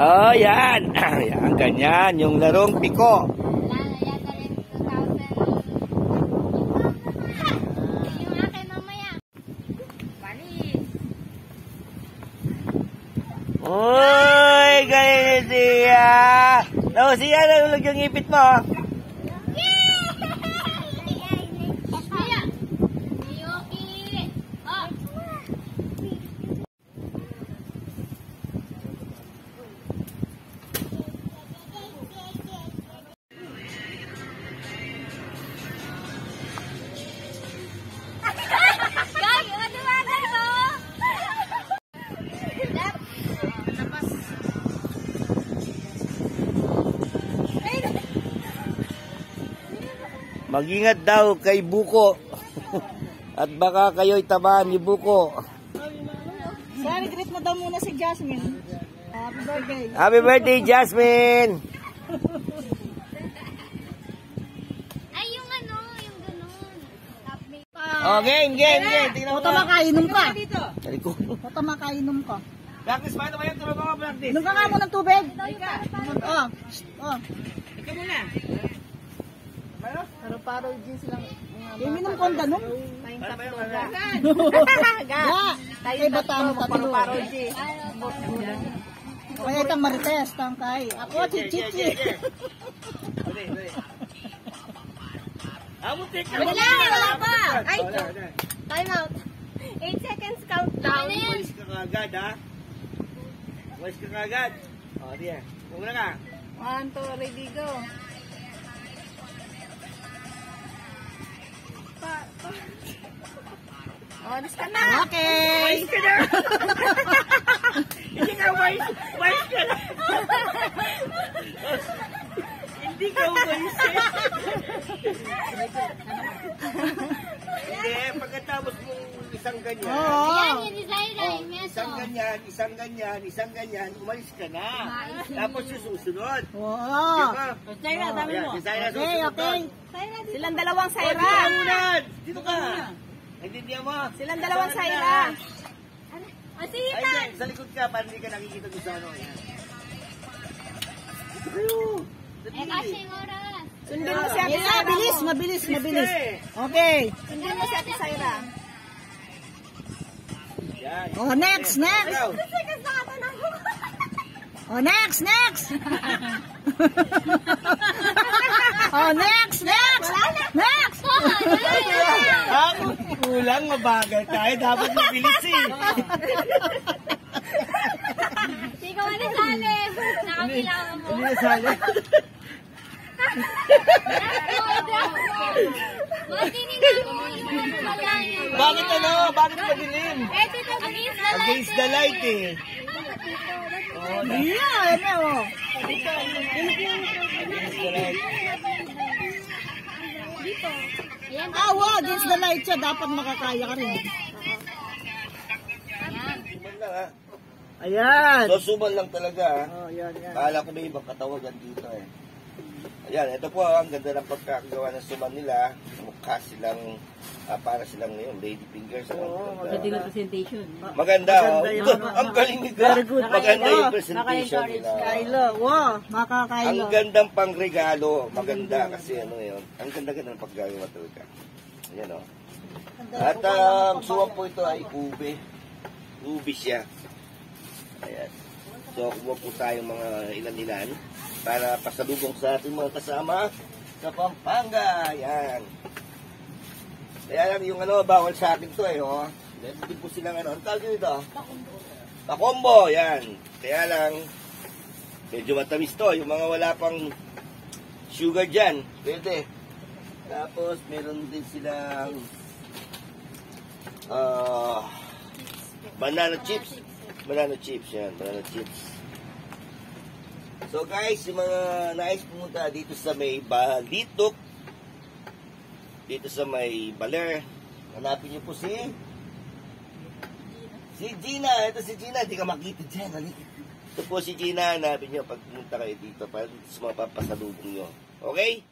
Oh, yan. Yan, ganyan. Yung larong piko. Uy, ganyan siya. No, siya, nalulog yung ipit mo. Mag-ingat daw kay Buko. At baka kayo'y tabahan ni Buko. Sorry, greet mo daw muna si Jasmine. Happy birthday. Happy birthday, Jasmine! Ay, yung ano, yung ganun. Oh, game. Tingnan mo. Ito makainom ka. Taliko. Ito makainom ka. Practice, paano ba yung tulog ako, practice? Inom ka nga mo ng tubig. Oh. Ikaw muna. Paro-paro jeans lang. Iminom ko ang ganun. Tayong tatlo ga. Kay bataan mo tatlo. Paro-paro jeans. Kaya itang marites, tangkay. Ako, chichichi. Wala pa. Ay, time out. 8 seconds countdown. Umalis ka kagad, ha? Umalis ka kagad. O, diyan. Umuna ka. 1, 2, ready, go. Alis ka na. Okay. Wise ka na. Hindi ka wise. Wise ka na. Hindi ka wise. Hindi, pagkatapos mong isang ganyan. Isang ganyan, umalis ka na. Tapos susunod. Wow. Saira, dami mo. Okay. Silang dalawang Saira. Dito ka. Naintindihan mo? Silang dalawang Saira. Ay, sa likod ka, para hindi ka nakikita doon sa ano. Kasi oras. Sundin mo si Ate Saira. Mabilis. Okay. Sundin mo si Ate Saira. Oh, next. Oh, next. Oh, next. Kulang, mabagal tayo. Dapat mabilis eh. Hindi ka manisali. Nakabilangan mo. Hindi nasali. Bakit ano? Bakit madilim? Against the light eh. Yeah, ano? Against the light. Wow, against the light siya. Dapat makakaya ka rin. Ayan. So, suman lang talaga. Oh, yan. Bahala ko may ibang katawagan dito eh. Ayan, ito po ang ganda ng pagkakagawa ng suman nila. Mukha silang, para silang lady fingers. Maganda yung presentation. Maganda, ito, ang galing nila. Maganda yung presentation nila. Kylo, wow, makakaylo. Ang gandang pangregalo. Maganda kasi ano yun. Ang ganda-ganda ng paggagawa talaga. Ayan o. At suwan po ito ay ube. Ube siya. Ayan. So, kumuha po tayong mga ilan-ilan para pasalubong sa ating mga kasama sa Pampanga. Ayan. Kaya lang yung bawal sa akin to eh, oh. Hindi po silang ang tawag nyo ito? Pakombo, yan. Kaya lang, medyo matamis to. Yung mga wala pang sugar dyan, pwede. Tapos, meron din silang banana chips. Banana chips, yan. Banana chips. So guys, yung mga nais pumunta dito sa may Balitok, dito sa may Baler, hanapin niyo po si Gina. Ito si Gina, hindi ka makita dyan. Ito po si Gina, hanapin niyo pag pumunta kayo dito para sa mga papasalubong niyo. Okay?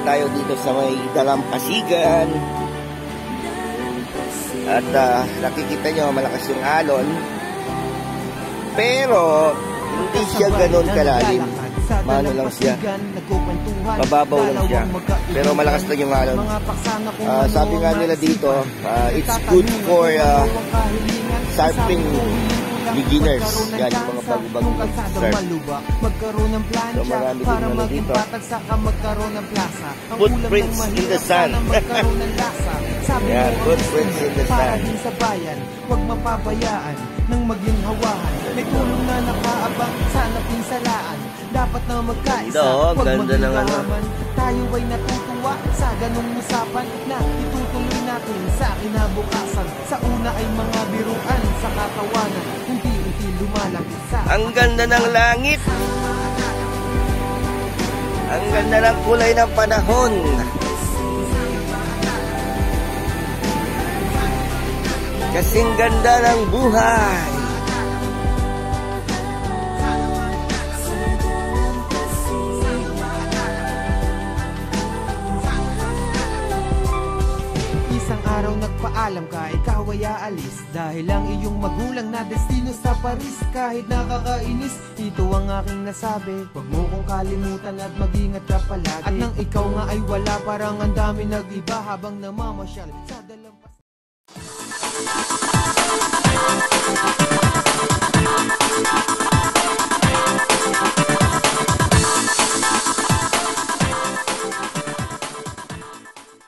tayo dito sa may Dalampasigan. At nakikita nyo, malakas yung alon. Pero, hindi siya ganun kalalim. Mano lang siya. Mababaw lang siya. Pero malakas lang yung alon. Sabi nga nila dito, it's good for surfing beginners. Yan, yung mga bago-bago mag-surf. So marami din naman dito. Footprints in the sun. Yan, footprints in the sun. Huwag mapabayaan nang maging hawahan. May tulong na nakaabang sa napinsalaan. Dapat na magkaisa, huwag maghilaman. Tayo ay natutuwa sa ganung usapan na itutuloy natin sa kinabukasan. Sa una ay mga biruan sa katawanan, unti-unti lumalaki sa... Ang ganda ng langit. Ang ganda ng kulay ng panahon. Kasing ganda ng buhay. Isang araw nagpaalam ka, ikaw ay aalis. Dahil ang iyong magulang na destino sa Paris. Kahit nakakainis, ito ang aking nasabi. Huwag mo kong kalimutan at mag-ingat ka palagi. At nang ikaw nga ay wala, parang ang dami nag-iba habang namamasyal sa Dalampasigan.